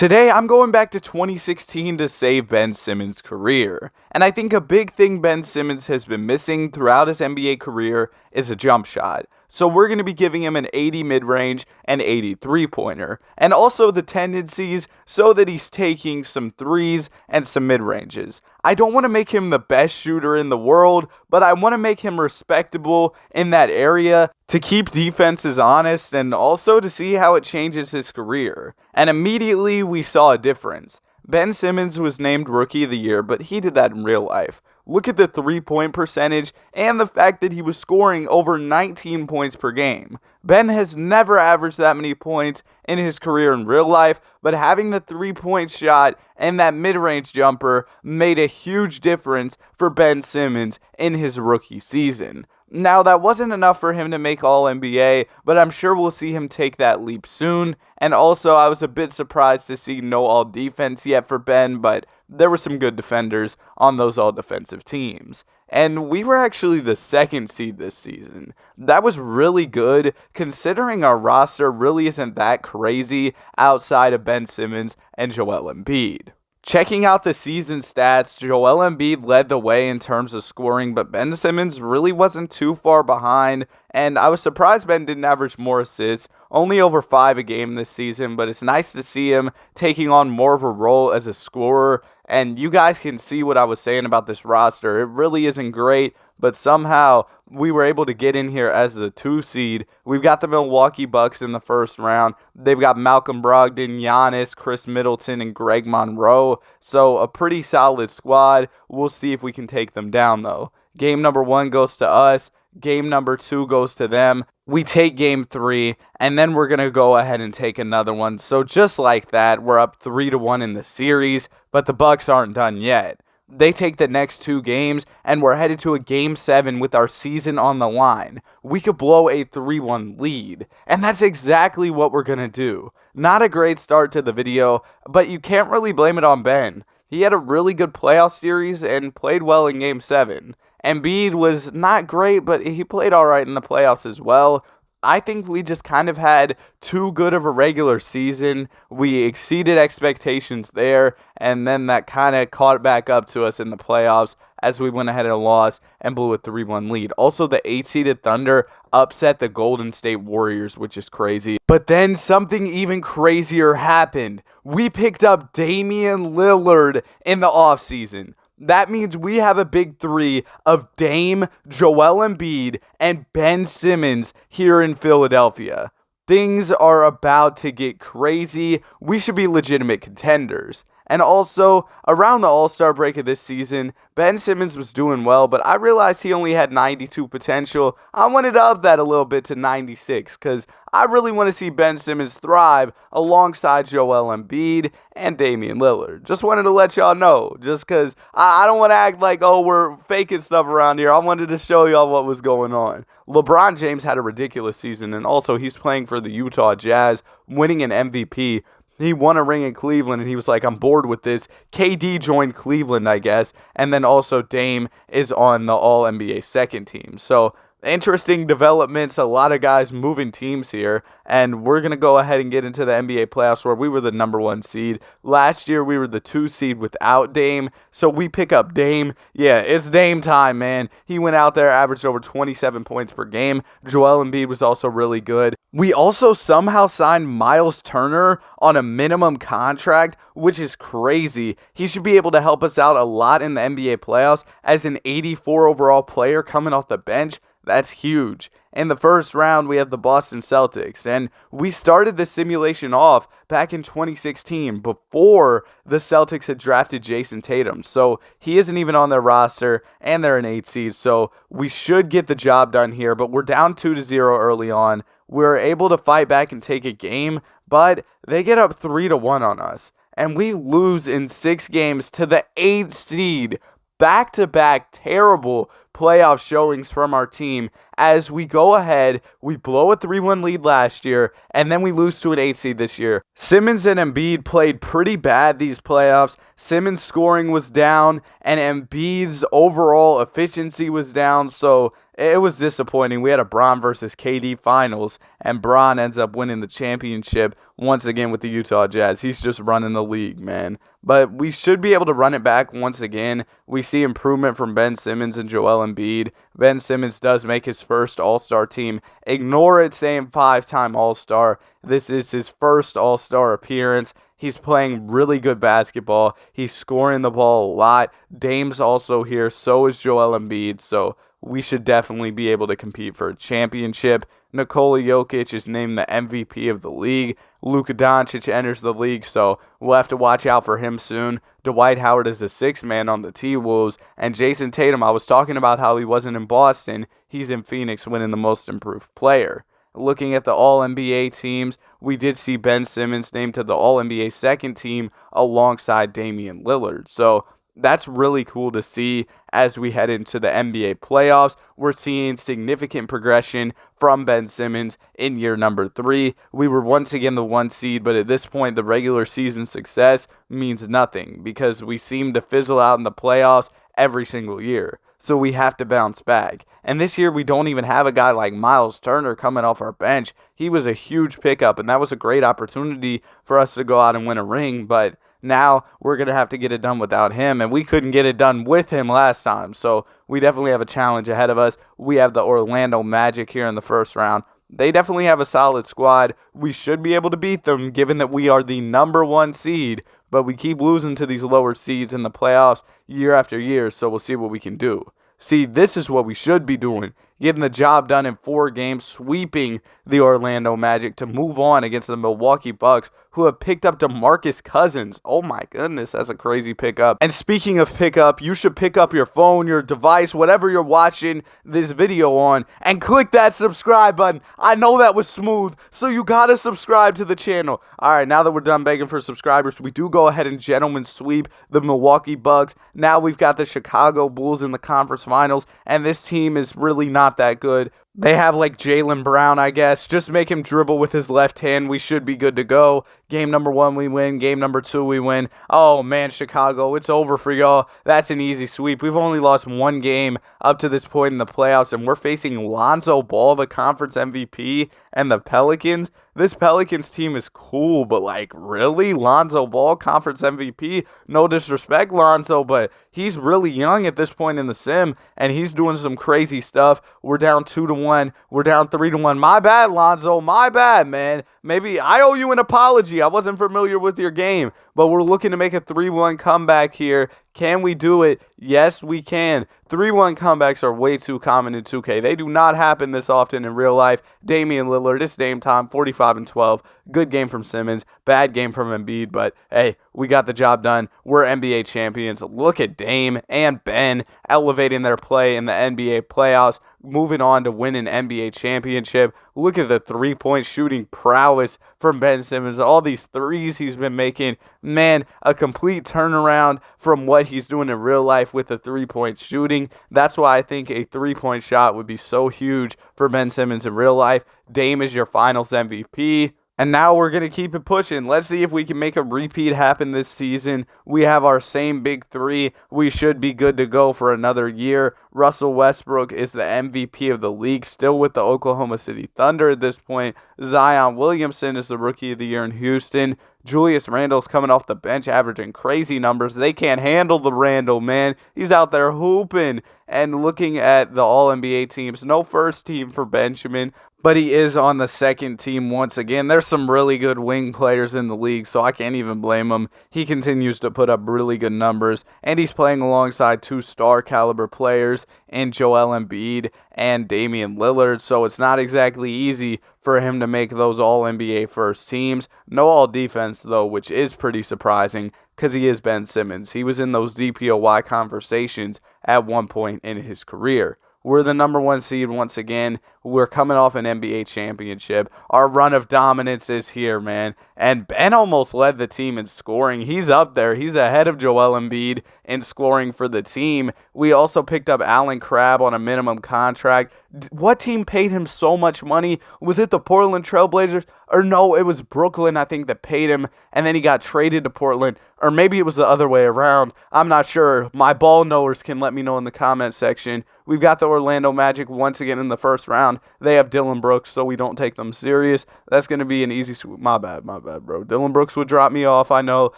Today, I'm going back to 2016 to save Ben Simmons' career. And I think a big thing Ben Simmons has been missing throughout his NBA career is a jump shot. So we're going to be giving him an 80 mid-range and 80 three-pointer. And also the tendencies so that he's taking some threes and some mid-ranges. I don't want to make him the best shooter in the world, but I want to make him respectable in that area to keep defenses honest and also to see how it changes his career. And immediately we saw a difference. Ben Simmons was named Rookie of the Year, but he did that in real life. Look at the three-point percentage and the fact that he was scoring over 19 points per game. Ben has never averaged that many points in his career in real life, but having the three-point shot and that mid-range jumper made a huge difference for Ben Simmons in his rookie season. Now, that wasn't enough for him to make All-NBA, but I'm sure we'll see him take that leap soon. And also, I was a bit surprised to see no All-Defense yet for Ben, but there were some good defenders on those All-Defensive teams. And we were actually the second seed this season. That was really good, considering our roster really isn't that crazy outside of Ben Simmons and Joel Embiid. Checking out the season stats, Joel Embiid led the way in terms of scoring, but Ben Simmons really wasn't too far behind, and I was surprised Ben didn't average more assists, only over 5 a game this season, but it's nice to see him taking on more of a role as a scorer, and you guys can see what I was saying about this roster. It really isn't great, but somehow we were able to get in here as the 2 seed. We've got the Milwaukee Bucks in the first round. They've got Malcolm Brogdon, Giannis, Chris Middleton, and Greg Monroe. So a pretty solid squad. We'll see if we can take them down, though. Game number 1 goes to us. Game number 2 goes to them. We take game 3, and then we're going to go ahead and take another one. So just like that, we're up 3-1 in the series, but the Bucks aren't done yet. They take the next 2 games, and we're headed to a Game 7 with our season on the line. We could blow a 3-1 lead, and that's exactly what we're going to do. Not a great start to the video, but you can't really blame it on Ben. He had a really good playoff series and played well in Game 7. Embiid was not great, but he played all right in the playoffs as well. I think we just kind of had too good of a regular season. We exceeded expectations there, and then that kind of caught back up to us in the playoffs as we went ahead and lost and blew a 3-1 lead. Also, the 8-seeded Thunder upset the Golden State Warriors, which is crazy. But then something even crazier happened. We picked up Damian Lillard in the offseason. That means we have a big 3 of Dame, Joel Embiid, and Ben Simmons here in Philadelphia. Things are about to get crazy. We should be legitimate contenders. And also, around the All-Star break of this season, Ben Simmons was doing well, but I realized he only had 92 potential. I wanted to up that a little bit to 96, because I really want to see Ben Simmons thrive alongside Joel Embiid and Damian Lillard. Just wanted to let y'all know, just because I don't want to act like, oh, we're faking stuff around here. I wanted to show y'all what was going on. LeBron James had a ridiculous season, and also he's playing for the Utah Jazz, winning an MVP. He won a ring in Cleveland, and he was like, I'm bored with this. KD joined Cleveland, I guess. And then also Dame is on the All-NBA second team. So, interesting developments. A lot of guys moving teams here. And we're going to go ahead and get into the NBA playoffs where we were the number 1 seed. Last year, we were the 2 seed without Dame. So, we pick up Dame. Yeah, it's Dame time, man. He went out there, averaged over 27 points per game. Joel Embiid was also really good. We also somehow signed Miles Turner on a minimum contract, which is crazy. He should be able to help us out a lot in the NBA playoffs as an 84 overall player coming off the bench. That's huge. In the first round, we have the Boston Celtics, and we started the simulation off back in 2016 before the Celtics had drafted Jason Tatum. So he isn't even on their roster, and they're an 8 seed, so we should get the job done here, but we're down 2-0 early on. We're able to fight back and take a game, but they get up 3-1 on us, and we lose in 6 games to the 8 seed. Back-to-back terrible playoff showings from our team as we go ahead, we blow a 3-1 lead last year, and then we lose to an 8 seed this year. Simmons and Embiid played pretty bad these playoffs. Simmons' scoring was down, and Embiid's overall efficiency was down, so it was disappointing. We had a Bron versus KD finals, and Bron ends up winning the championship once again with the Utah Jazz. He's just running the league, man. But we should be able to run it back once again. We see improvement from Ben Simmons and Joel Embiid. Ben Simmons does make his first All-Star team. Ignore it saying 5-time All-Star. This is his first All-Star appearance. He's playing really good basketball. He's scoring the ball a lot. Dame's also here. So is Joel Embiid. So we should definitely be able to compete for a championship. Nikola Jokic is named the MVP of the league. Luka Doncic enters the league, so we'll have to watch out for him soon. Dwight Howard is the sixth man on the T-Wolves. And Jason Tatum, I was talking about how he wasn't in Boston. He's in Phoenix winning the most improved player. Looking at the All-NBA teams, we did see Ben Simmons named to the All-NBA second team alongside Damian Lillard. So that's really cool to see as we head into the NBA playoffs. We're seeing significant progression from Ben Simmons in year number 3. We were once again the 1 seed, but at this point, the regular season success means nothing because we seem to fizzle out in the playoffs every single year. So we have to bounce back. And this year, we don't even have a guy like Miles Turner coming off our bench. He was a huge pickup, and that was a great opportunity for us to go out and win a ring, but now we're going to have to get it done without him, and we couldn't get it done with him last time. So we definitely have a challenge ahead of us. We have the Orlando Magic here in the first round. They definitely have a solid squad. We should be able to beat them given that we are the number 1 seed, but we keep losing to these lower seeds in the playoffs year after year, so we'll see what we can do. See, this is what we should be doing. Getting the job done in 4 games, sweeping the Orlando Magic to move on against the Milwaukee Bucks, who have picked up DeMarcus Cousins. Oh my goodness, that's a crazy pickup. And speaking of pickup, you should pick up your phone, your device, whatever you're watching this video on, and click that subscribe button. I know that was smooth, so you gotta subscribe to the channel. Alright, now that we're done begging for subscribers, we do go ahead and gentlemen sweep the Milwaukee Bucks. Now we've got the Chicago Bulls in the conference finals, and this team is really not that good. They have like Jaylen Brown, I guess. Just make him dribble with his left hand. We should be good to go. Game number 1, we win. Game number 2, we win. Oh, man, Chicago, it's over for y'all. That's an easy sweep. We've only lost 1 game up to this point in the playoffs, and we're facing Lonzo Ball, the conference MVP, and the Pelicans. This Pelicans team is cool, but like, really? Lonzo Ball, conference MVP? No disrespect, Lonzo, but he's really young at this point in the sim, and he's doing some crazy stuff. We're down 2-1. We're down 3-1. My bad, Lonzo. My bad, man. Maybe I owe you an apology. I wasn't familiar with your game, but we're looking to make a 3-1 comeback here. Can we do it? Yes, we can. 3-1 comebacks are way too common in 2K. They do not happen this often in real life. Damian Lillard, it's Dame time, 45 and 12. Good game from Simmons. Bad game from Embiid, but hey, we got the job done. We're NBA champions. Look at Dame and Ben elevating their play in the NBA playoffs, moving on to win an NBA championship. Look at the three-point shooting prowess from Ben Simmons. All these threes he's been making. Man, a complete turnaround from what he's doing in real life with the three-point shooting. That's why I think a three-point shot would be so huge for Ben Simmons in real life. Dame is your finals MVP. And now we're going to keep it pushing. Let's see if we can make a repeat happen this season. We have our same big 3. We should be good to go for another year. Russell Westbrook is the MVP of the league, still with the Oklahoma City Thunder at this point. Zion Williamson is the Rookie of the Year in Houston. Julius Randle's coming off the bench averaging crazy numbers. They can't handle the Randle, man. He's out there hooping. And looking at the All-NBA teams, no first team for Benjamin, but he is on the second team once again. There's some really good wing players in the league, so I can't even blame him. He continues to put up really good numbers, and he's playing alongside 2 star caliber players in Joel Embiid and Damian Lillard, so it's not exactly easy for him to make those All-NBA first teams. No all-defense, though, which is pretty surprising because he is Ben Simmons. He was in those DPOY conversations at one point in his career. We're the number 1 seed once again. We're coming off an NBA championship. Our run of dominance is here, man. And Ben almost led the team in scoring. He's up there. He's ahead of Joel Embiid in scoring for the team. We also picked up Allen Crabbe on a minimum contract. What team paid him so much money? Was it the Portland Trailblazers? Or no, it was Brooklyn, I think, that paid him, and then he got traded to Portland. Or maybe it was the other way around. I'm not sure. My ball knowers can let me know in the comment section. We've got the Orlando Magic once again in the first round. They have Dylan Brooks, so we don't take them serious. That's going to be an easy sweep. My bad, bro. Dylan Brooks would drop me off. I know.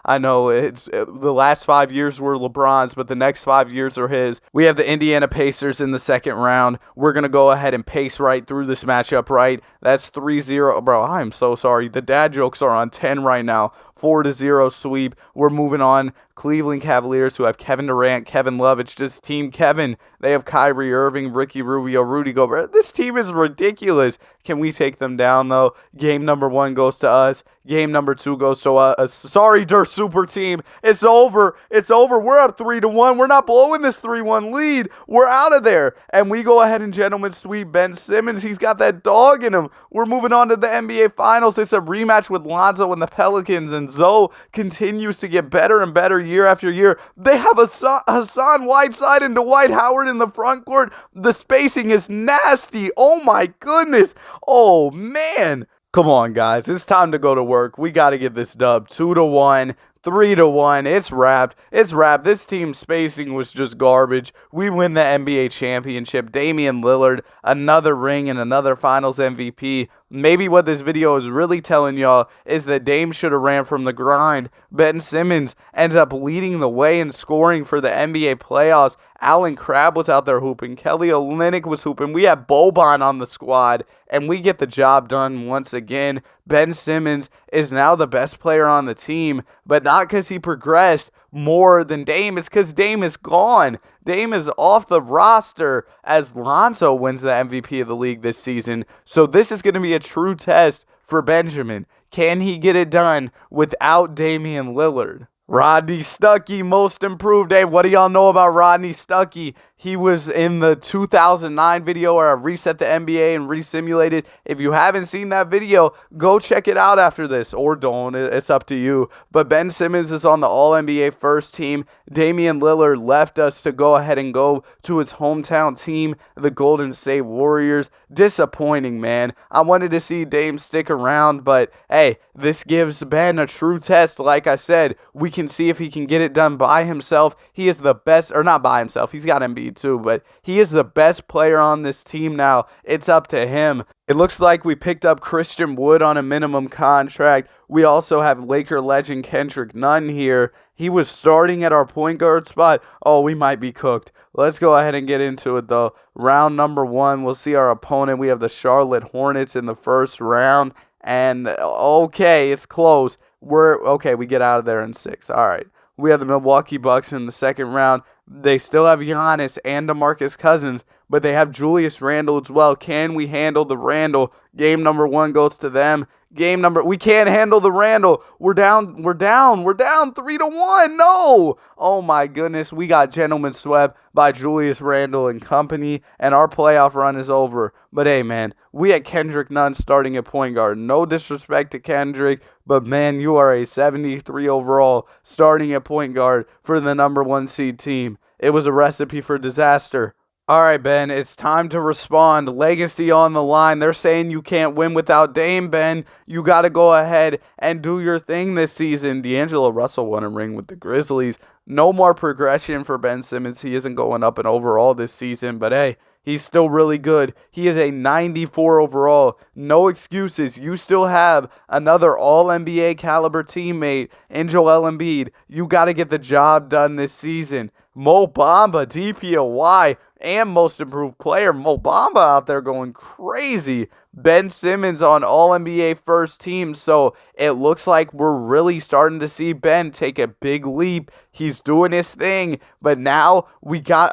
The last 5 years were LeBron's, but the next 5 years are his. We have the Indiana Pacers in the second round. We're going to go ahead and pace right through this matchup, right? That's 3-0. Bro, I am so sorry. The dad jokes are on 10 right now. 4-0 sweep. We're moving on. Cleveland Cavaliers, who have Kevin Durant, Kevin Love. It's just Team Kevin. They have Kyrie Irving, Ricky Rubio, Rudy Gobert. This team is ridiculous. Can we take them down, though? Game number 1 goes to us. Game number 2 goes to us. Sorry, Dirt Super Team. It's over. It's over. We're up 3-1. We're not blowing this 3-1 lead. We're out of there. And we go ahead and gentlemen sweep Ben Simmons. He's got that dog in him. We're moving on to the NBA Finals. It's a rematch with Lonzo and the Pelicans. And Zoe continues to get better and better year after year. They have Hassan Whiteside and Dwight Howard in the front court. The spacing is nasty. Oh my goodness. Oh man. Come on, guys. It's time to go to work. We got to get this dub. 2-1. 3-1. It's wrapped. It's wrapped. This team's spacing was just garbage. We win the NBA championship. Damian Lillard, another ring and another Finals MVP. Maybe what this video is really telling y'all is that Dame should have ran from the grind. Ben Simmons ends up leading the way in scoring for the NBA playoffs. Allen Crabbe was out there hooping. Kelly Olynyk was hooping. We have Boban on the squad, and we get the job done once again. Ben Simmons is now the best player on the team, but not because he progressed more than Dame. It's because Dame is gone. Dame is off the roster as Lonzo wins the MVP of the league this season. So this is going to be a true test for Benjamin. Can he get it done without Damian Lillard? Rodney Stuckey, most improved. Hey, what do y'all know about Rodney Stuckey? He was in the 2009 video where I reset the NBA and resimulated. If you haven't seen that video, go check it out after this, or don't. It's up to you. But Ben Simmons is on the All-NBA first team. Damian Lillard left us to go ahead and go to his hometown team, the Golden State Warriors. Disappointing, man. I wanted to see Dame stick around, but hey, this gives Ben a true test. Like I said, we can see if he can get it done by himself. He is the best, or not by himself. He's got Embiid too, but he is the best player on this team now. It's up to him. It looks like we picked up Christian Wood on a minimum contract. We also have Laker legend Kendrick Nunn here. He was starting at our point guard spot. Oh, we might be cooked. Let's go ahead and get into it, though. Round number 1, we'll see our opponent. We have the Charlotte Hornets in the first round. And, okay, it's close. We get out of there in 6. All right. We have the Milwaukee Bucks in the second round. They still have Giannis and DeMarcus Cousins, but they have Julius Randle as well. Can we handle the Randle? Game number 1 goes to them. We can't handle the Randle. We're down 3-1. No. Oh my goodness. We got gentlemen swept by Julius Randle and company, and our playoff run is over. But hey, man, we had Kendrick Nunn starting at point guard. No disrespect to Kendrick, but man, you are a 73 overall starting at point guard for the number 1 seed team. It was a recipe for disaster. All right, Ben, it's time to respond. Legacy on the line. They're saying you can't win without Dame, Ben. You got to go ahead and do your thing this season. D'Angelo Russell won a ring with the Grizzlies. No more progression for Ben Simmons. He isn't going up in overall this season, but hey, he's still really good. He is a 94 overall. No excuses. You still have another All-NBA caliber teammate in Joel Embiid. You got to get the job done this season. Mo Bamba, DPOY, and most improved player. Mo Bamba out there going crazy. Ben Simmons on All-NBA first team. So it looks like we're really starting to see Ben take a big leap. He's doing his thing. But now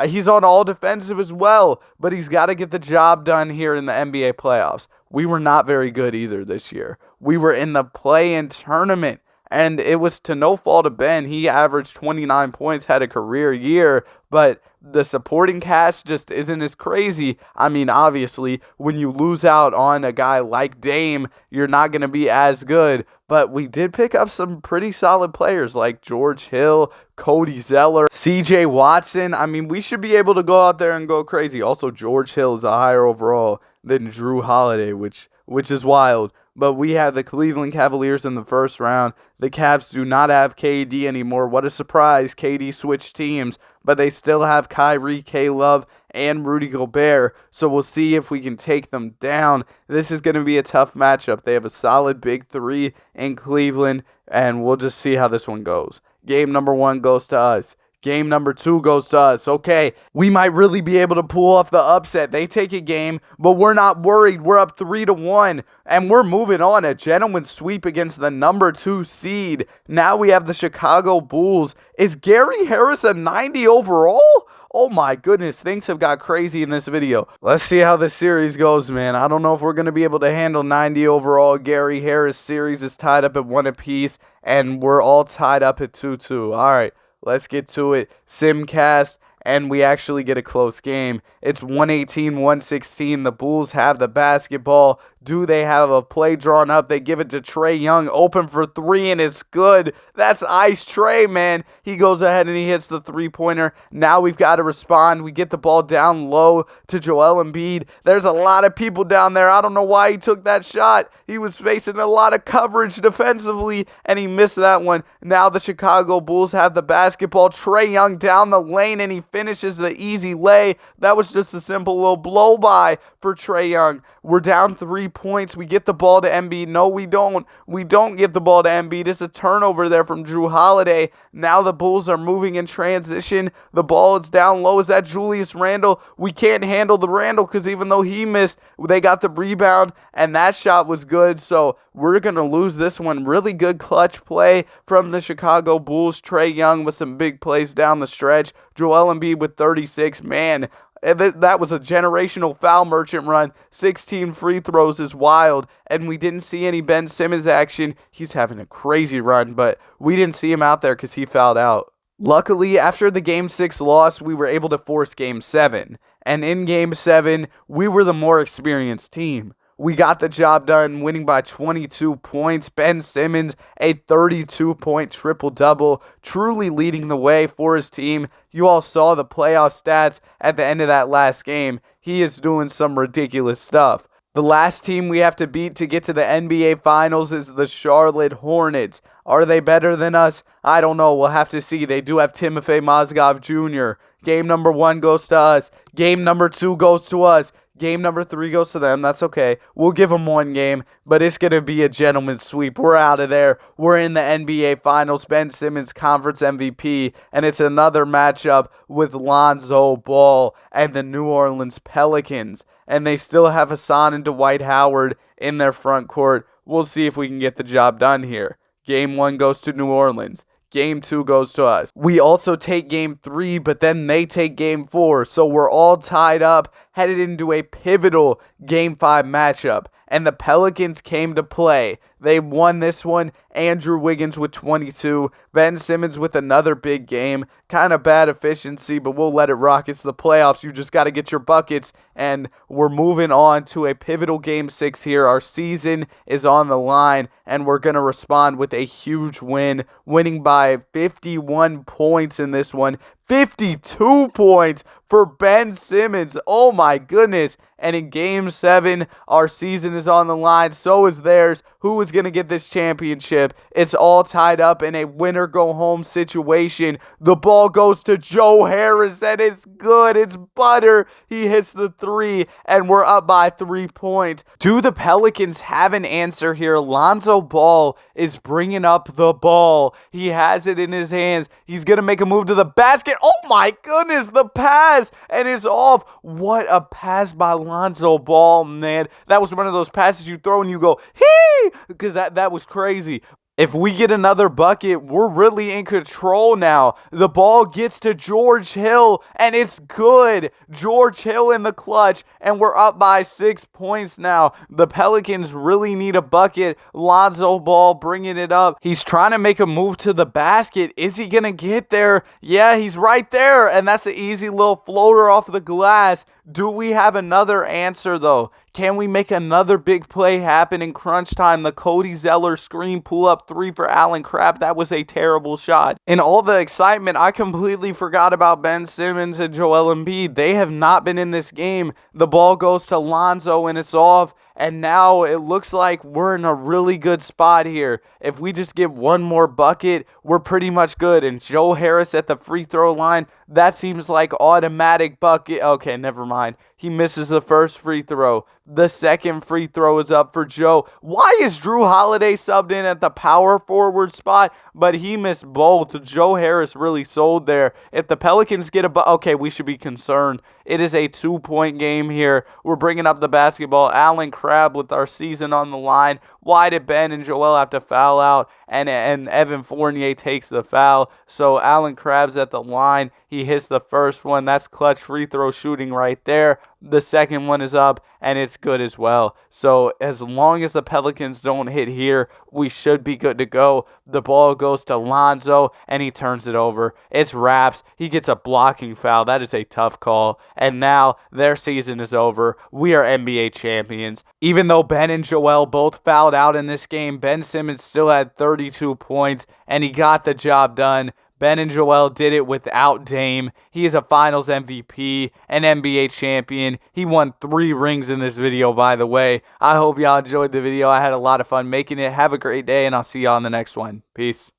he's on all defensive as well. But he's got to get the job done here in the NBA playoffs. We were not very good either this year. We were in the play-in tournament And it was to no fault of Ben. He averaged 29 points, had a career year, but the supporting cast just isn't as crazy. I mean, obviously, when you lose out on a guy like Dame, you're not going to be as good. But we did pick up some pretty solid players like George Hill, Cody Zeller, CJ Watson. I mean, we should be able to go out there and go crazy. Also, George Hill is a higher overall than Drew Holiday, which is wild. But we have the Cleveland Cavaliers in the first round. The Cavs do not have KD anymore. What a surprise. KD switched teams, but they still have Kyrie, K-Love, and Rudy Gobert. So we'll see if we can take them down. This is going to be a tough matchup. They have a solid big three in Cleveland, and we'll just see how this one goes. Game number 1 goes to us. Game number 2 goes to us. Okay, we might really be able to pull off the upset. They take a game, but we're not worried. We're up 3-1, and we're moving on. A gentleman's sweep against the number 2 seed. Now we have the Chicago Bulls. Is Gary Harris a 90 overall? Oh my goodness, things have got crazy in this video. Let's see how this series goes, man. I don't know if we're going to be able to handle 90 overall. Gary Harris series is tied up at 1 apiece, and we're all tied up at 2-2. All right. Let's get to it. Simcast, and we actually get a close game. It's 118-116. The Bulls have the basketball. Do they have a play drawn up? They give it to Trae Young, open for 3, and it's good. That's ice Trae, man. He goes ahead and he hits the three-pointer. Now we've got to respond. We get the ball down low to Joel Embiid. There's a lot of people down there. I don't know why he took that shot. He was facing a lot of coverage defensively, and he missed that one. Now the Chicago Bulls have the basketball. Trae Young down the lane, and he finishes the easy lay. That was just a simple little blow-by for Trae Young. We're down 3 points. We get the ball to Embiid. No, we don't. We don't get the ball to Embiid. It's a turnover there from Drew Holiday. Now the Bulls are moving in transition. The ball is down low. Is that Julius Randle? We can't handle the Randle because even though he missed, they got the rebound, and that shot was good. So we're going to lose this one. Really good clutch play from the Chicago Bulls. Trae Young with some big plays down the stretch. Joel Embiid with 36. Man, that was a generational foul merchant run. 16 free throws is wild. And we didn't see any Ben Simmons action. He's having a crazy run, but we didn't see him out there because he fouled out. Luckily, after the Game 6 loss, we were able to force Game 7. And in Game 7, we were the more experienced team. We got the job done, winning by 22 points. Ben Simmons, a 32-point triple-double, truly leading the way for his team. You all saw the playoff stats at the end of that last game. He is doing some ridiculous stuff. The last team we have to beat to get to the NBA Finals is the Charlotte Hornets. Are they better than us? I don't know. We'll have to see. They do have Timofey Mozgov Jr. Game number 1 goes to us. Game number 2 goes to us. Game number 3 goes to them. That's okay. We'll give them 1 game, but it's going to be a gentleman's sweep. We're out of there. We're in the NBA Finals. Ben Simmons, Conference MVP, and it's another matchup with Lonzo Ball and the New Orleans Pelicans. And they still have Hassan and Dwight Howard in their front court. We'll see if we can get the job done here. Game 1 goes to New Orleans. Game 2 goes to us. We also take Game 3, but then they take Game 4. So we're all tied up, headed into a pivotal Game 5 matchup. And the Pelicans came to play. They won this one. Andrew Wiggins with 22. Ben Simmons with another big game. Kind of bad efficiency, but we'll let it rock. It's the playoffs. You just got to get your buckets. And we're moving on to a pivotal Game 6 here. Our season is on the line, and we're going to respond with a huge win, winning by 51 points in this one. 52 points for Ben Simmons. Oh my goodness. And in Game 7, our season is on the line. So is theirs. Who is going to get this championship? It's all tied up in a winner-go-home situation. The ball goes to Joe Harris, and it's good. It's butter. He hits the 3, and we're up by 3 points. Do the Pelicans have an answer here? Lonzo Ball is bringing up the ball. He has it in his hands. He's going to make a move to the basket. Oh my goodness, the pass, and it's off. What a pass by Lonzo Ball, man. That was one of those passes you throw and you go, hee, because that was crazy. If we get another bucket, we're really in control now. The ball gets to George Hill, and it's good. George Hill in the clutch, and we're up by 6 points now. The Pelicans really need a bucket. Lonzo Ball bringing it up. He's trying to make a move to the basket. Is he going to get there? Yeah, he's right there, and that's an easy little floater off the glass. Do we have another answer, though? Can we make another big play happen in crunch time? The Cody Zeller screen pull-up three for Allen Crabbe. That was a terrible shot. In all the excitement, I completely forgot about Ben Simmons and Joel Embiid. They have not been in this game. The ball goes to Lonzo, and it's off. And now it looks like we're in a really good spot here. If we just get one more bucket, we're pretty much good. And Joe Harris at the free throw line, that seems like automatic bucket. Okay, never mind. He misses the first free throw. The second free throw is up for Joe. Why is Drew Holiday subbed in at the power forward spot? But he missed both. Joe Harris really sold there. If the Pelicans get okay, we should be concerned. It is a 2-point game here. We're bringing up the basketball. Allen Crabbe with our season on the line. Why did Ben and Joel have to foul out? And Evan Fournier takes the foul. So Allen Crabbe's at the line. He hits the first one. That's clutch free throw shooting right there. The second one is up, and it's good as well. So as long as the Pelicans don't hit here, we should be good to go. The ball goes to Lonzo, and he turns it over. It's wraps. He gets a blocking foul. That is a tough call. And now their season is over. We are NBA champions. Even though Ben and Joel both fouled out in this game, Ben Simmons still had 32 points, and he got the job done. Ben and Joel did it without Dame. He is a Finals MVP, an NBA champion. He won 3 rings in this video, by the way. I hope y'all enjoyed the video. I had a lot of fun making it. Have a great day, and I'll see y'all in the next one. Peace.